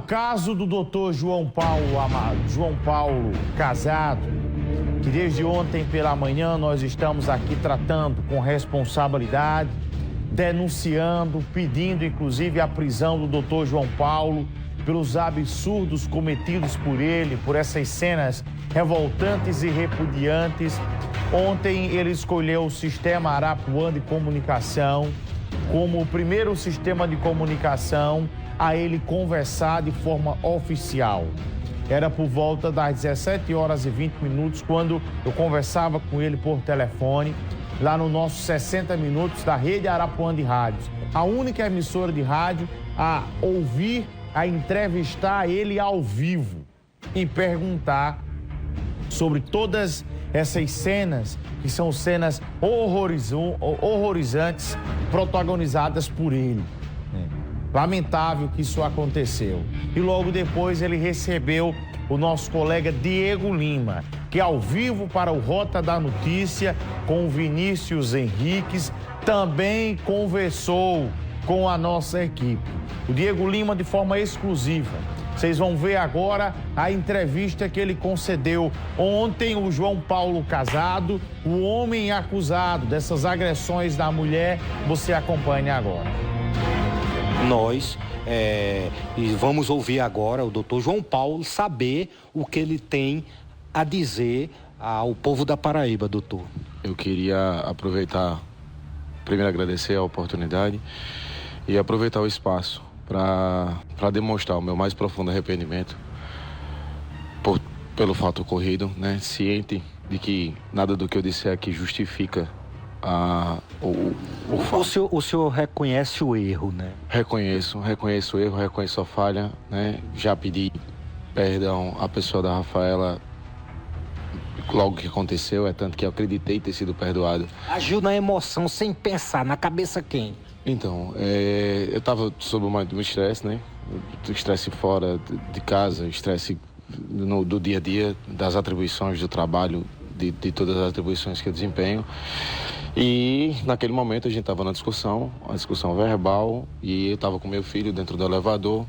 o caso do doutor João Paulo Amado, João Paulo Casado, que desde ontem pela manhã nós estamos aqui tratando com responsabilidade, denunciando, pedindo inclusive a prisão do doutor João Paulo pelos absurdos cometidos por ele, por essas cenas revoltantes e repudiantes. Ontem ele escolheu o sistema Arapuã de comunicação como o primeiro sistema de comunicação a ele conversar de forma oficial. Era por volta das 17 horas e 20 minutos quando eu conversava com ele por telefone, lá no nosso 60 Minutos da Rede Arapuã de Rádios. A única emissora de rádio a ouvir, a entrevistar ele ao vivo e perguntar sobre todas essas cenas, que são cenas horrorizantes, protagonizadas por ele. Lamentável que isso aconteceu. E logo depois ele recebeu o nosso colega Diego Lima, que ao vivo para o Rota da Notícia, com o Vinícius Henriques, também conversou com a nossa equipe. O Diego Lima de forma exclusiva. Vocês vão ver agora a entrevista que ele concedeu ontem ao João Paulo Casado, o homem acusado dessas agressões da mulher. Você acompanha agora. Nós vamos ouvir agora o doutor João Paulo saber o que ele tem a dizer ao povo da Paraíba, doutor. Eu queria aproveitar, primeiro agradecer a oportunidade e aproveitar o espaço para demonstrar o meu mais profundo arrependimento pelo fato ocorrido, né? Ciente de que nada do que eu disser aqui justifica o fato. O senhor reconhece o erro, né? Reconheço o erro, reconheço a falha, né? Já pedi perdão à pessoa da Rafaela logo que aconteceu, tanto que eu acreditei ter sido perdoado. Agiu na emoção, sem pensar, na cabeça quem? Então, eu estava sob muito estresse, né? Estresse fora de casa, estresse do dia a dia, das atribuições do trabalho, de todas as atribuições que eu desempenho. E naquele momento a gente estava na discussão, uma discussão verbal, e eu estava com meu filho dentro do elevador,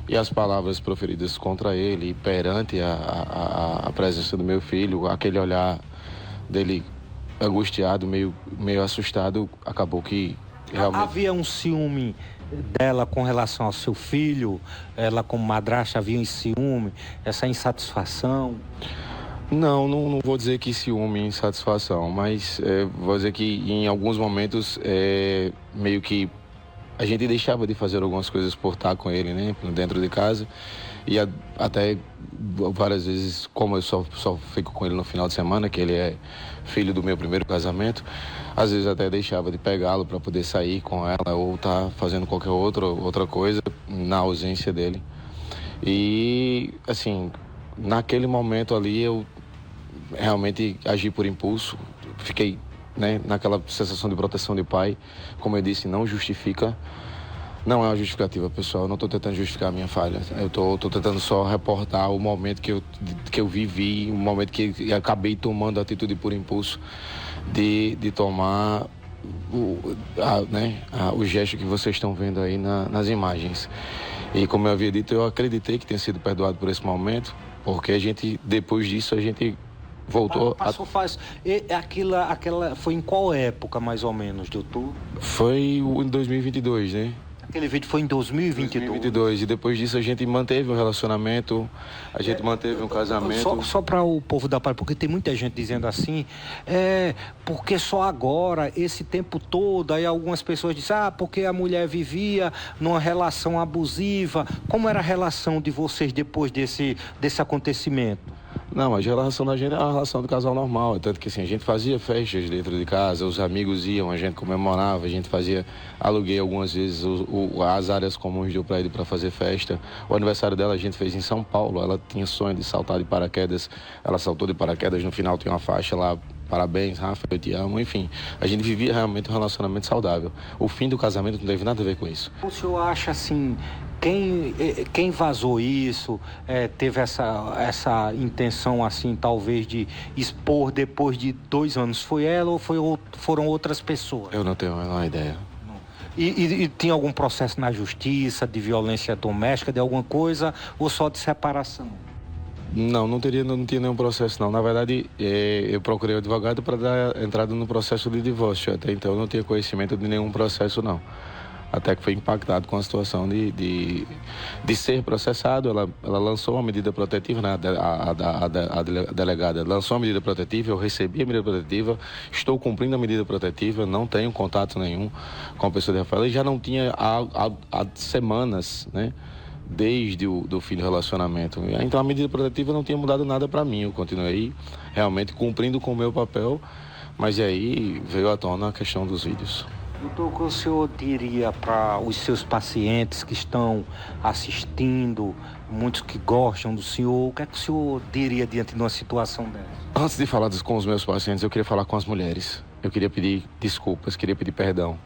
e as palavras proferidas contra ele, perante a presença do meu filho, aquele olhar dele angustiado, meio assustado, acabou que realmente... Havia um ciúme dela com relação ao seu filho, ela como madrasta havia um ciúme, essa insatisfação? Não vou dizer que ciúme e insatisfação, mas vou dizer que em alguns momentos meio que a gente deixava de fazer algumas coisas por estar com ele, né, dentro de casa, e até várias vezes, como eu só fico com ele no final de semana, que ele é filho do meu primeiro casamento, às vezes até deixava de pegá-lo para poder sair com ela ou estar fazendo qualquer outra coisa na ausência dele. E assim, naquele momento ali eu realmente agi por impulso, fiquei, né, naquela sensação de proteção de pai. Como eu disse, não justifica, não é uma justificativa, pessoal, eu não estou tentando justificar a minha falha, eu estou tentando só reportar o momento que eu vivi, o momento que acabei tomando a atitude por impulso de tomar o gesto que vocês estão vendo aí nas imagens. E como eu havia dito, eu acreditei que tinha sido perdoado por esse momento, porque depois disso a gente voltou. Aquela foi em qual época, mais ou menos, doutor? Foi em 2022, né? Aquele vídeo foi em 2022. E depois disso a gente manteve um relacionamento, a gente manteve um casamento. Só para o povo da Paraíba, porque tem muita gente dizendo assim, porque só agora, esse tempo todo, aí algumas pessoas dizem, porque a mulher vivia numa relação abusiva. Como era a relação de vocês depois desse acontecimento? Não, mas a relação da gente é uma relação do casal normal, tanto que assim, a gente fazia festas dentro de casa, os amigos iam, a gente comemorava, a gente aluguei algumas vezes as áreas comuns do prédio para fazer festa. O aniversário dela a gente fez em São Paulo, ela tinha sonho de saltar de paraquedas, ela saltou de paraquedas, no final tem uma faixa lá, parabéns, Rafa, eu te amo, enfim. A gente vivia realmente um relacionamento saudável. O fim do casamento não teve nada a ver com isso. O senhor acha assim, quem vazou isso, teve essa intenção assim, talvez de expor depois de 2 anos, foi ela ou foram outras pessoas? Eu não tenho a menor ideia. E tinha algum processo na justiça de violência doméstica, de alguma coisa, ou só de separação? Não tinha nenhum processo, não. Na verdade, eu procurei o advogado para dar entrada no processo de divórcio. Até então, eu não tinha conhecimento de nenhum processo, não. Até que foi impactado com a situação de ser processado. Ela lançou uma medida protetiva, né? A delegada lançou uma medida protetiva, eu recebi a medida protetiva, estou cumprindo a medida protetiva, não tenho contato nenhum com a pessoa de Rafaela, e já não tinha há semanas, né? Desde do fim do relacionamento. Então a medida protetiva não tinha mudado nada para mim, eu continuei realmente cumprindo com o meu papel, mas aí veio à tona a questão dos vídeos. Doutor, o que o senhor diria para os seus pacientes que estão assistindo, muitos que gostam do senhor, o que é que o senhor diria diante de uma situação dessa? Antes de falar com os meus pacientes, eu queria falar com as mulheres. Eu queria pedir desculpas, queria pedir perdão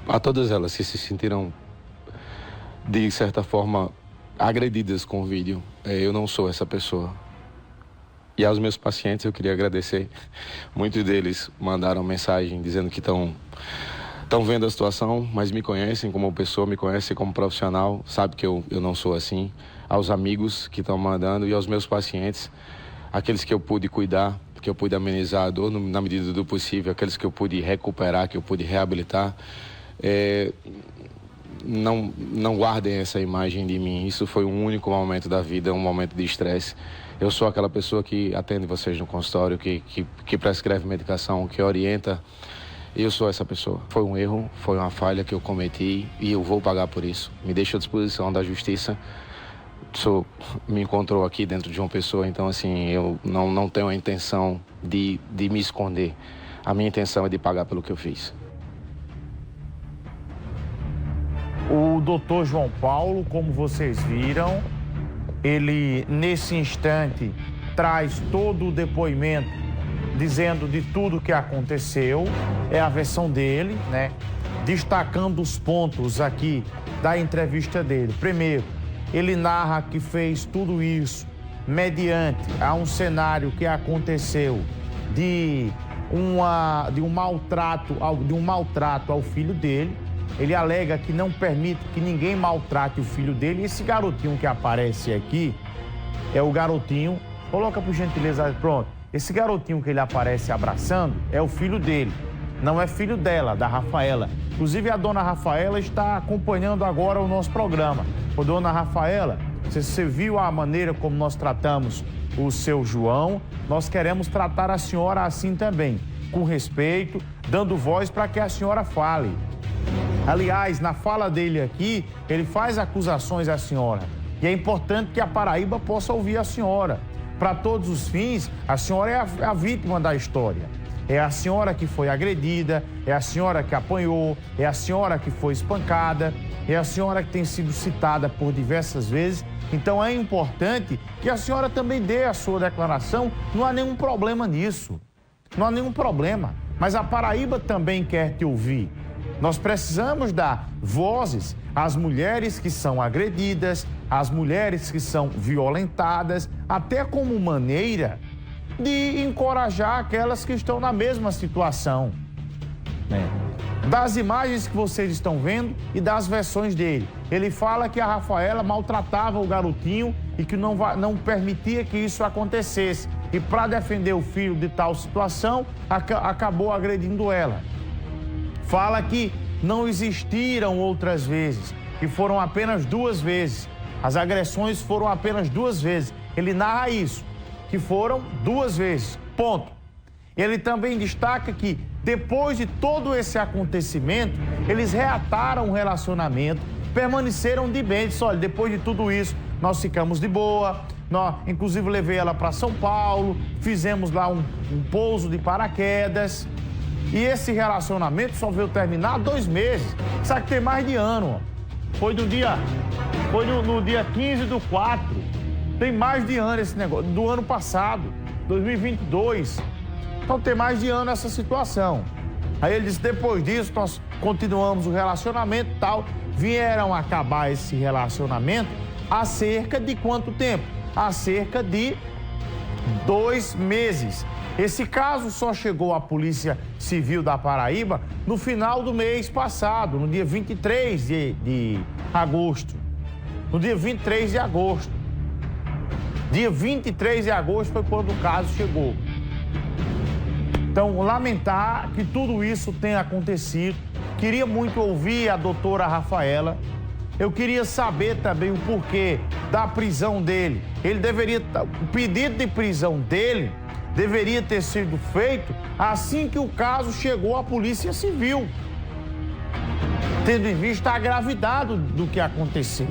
a todas elas que se sentiram, de certa forma, agredidas com o vídeo. Eu não sou essa pessoa. E aos meus pacientes eu queria agradecer. Muitos deles mandaram mensagem dizendo que estão vendo a situação, mas me conhecem como pessoa, me conhecem como profissional, sabe que eu não sou assim. Aos amigos que estão mandando e aos meus pacientes, aqueles que eu pude cuidar, que eu pude amenizar a dor na medida do possível, aqueles que eu pude recuperar, que eu pude reabilitar. Não guardem essa imagem de mim. Isso foi um único momento da vida, um momento de estresse. Eu sou aquela pessoa que atende vocês no consultório, que prescreve medicação, que orienta. Eu sou essa pessoa. Foi um erro, foi uma falha que eu cometi e eu vou pagar por isso. Me deixo à disposição da justiça. Me encontrou aqui dentro de João Pessoa, então assim, eu não tenho a intenção de me esconder. A minha intenção é de pagar pelo que eu fiz. O doutor João Paulo, como vocês viram, ele nesse instante traz todo o depoimento dizendo de tudo que aconteceu, é a versão dele, né? Destacando os pontos aqui da entrevista dele. Primeiro, ele narra que fez tudo isso mediante a um cenário que aconteceu de um maltrato ao filho dele. Ele alega que não permite que ninguém maltrate o filho dele. E esse garotinho que aparece aqui é o garotinho... Coloca por gentileza, pronto. Esse garotinho que ele aparece abraçando é o filho dele. Não é filho dela, da Rafaela. Inclusive, a dona Rafaela está acompanhando agora o nosso programa. Ô, dona Rafaela, você viu a maneira como nós tratamos o seu João? Nós queremos tratar a senhora assim também, com respeito, dando voz para que a senhora fale. Aliás, na fala dele aqui, ele faz acusações à senhora. E é importante que a Paraíba possa ouvir a senhora. Para todos os fins, a senhora é a vítima da história. É a senhora que foi agredida, é a senhora que apanhou, é a senhora que foi espancada, é a senhora que tem sido citada por diversas vezes. Então é importante que a senhora também dê a sua declaração. Não há nenhum problema nisso. Não há nenhum problema. Mas a Paraíba também quer te ouvir. Nós precisamos dar vozes às mulheres que são agredidas, às mulheres que são violentadas, até como maneira de encorajar aquelas que estão na mesma situação. Das imagens que vocês estão vendo e das versões dele. Ele fala que a Rafaela maltratava o garotinho e que não permitia que isso acontecesse. E para defender o filho de tal situação, acabou agredindo ela. Fala que não existiram outras vezes, que foram apenas 2 vezes. As agressões foram apenas 2 vezes. Ele narra isso, que foram 2 vezes, ponto. Ele também destaca que, depois de todo esse acontecimento, eles reataram o relacionamento, permaneceram de bem. Disse, olha, depois de tudo isso, nós ficamos de boa. Inclusive, levei ela para São Paulo, fizemos lá um pouso de paraquedas. E esse relacionamento só veio terminar há 2 meses. Sabe que tem mais de ano, ó. Foi no dia 15/4. Tem mais de ano esse negócio, do ano passado, 2022. Então tem mais de ano essa situação. Aí ele disse, depois disso, nós continuamos o relacionamento e tal. Vieram acabar esse relacionamento há cerca de quanto tempo? Há cerca de 2 meses. Esse caso só chegou à Polícia Civil da Paraíba no final do mês passado, no dia 23 de agosto. No dia 23 de agosto. Dia 23 de agosto foi quando o caso chegou. Então, lamentar que tudo isso tenha acontecido. Queria muito ouvir a doutora Rafaela. Eu queria saber também o porquê da prisão dele. O pedido de prisão dele deveria ter sido feito assim que o caso chegou à Polícia Civil, tendo em vista a gravidade do que aconteceu.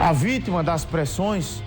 A vítima das pressões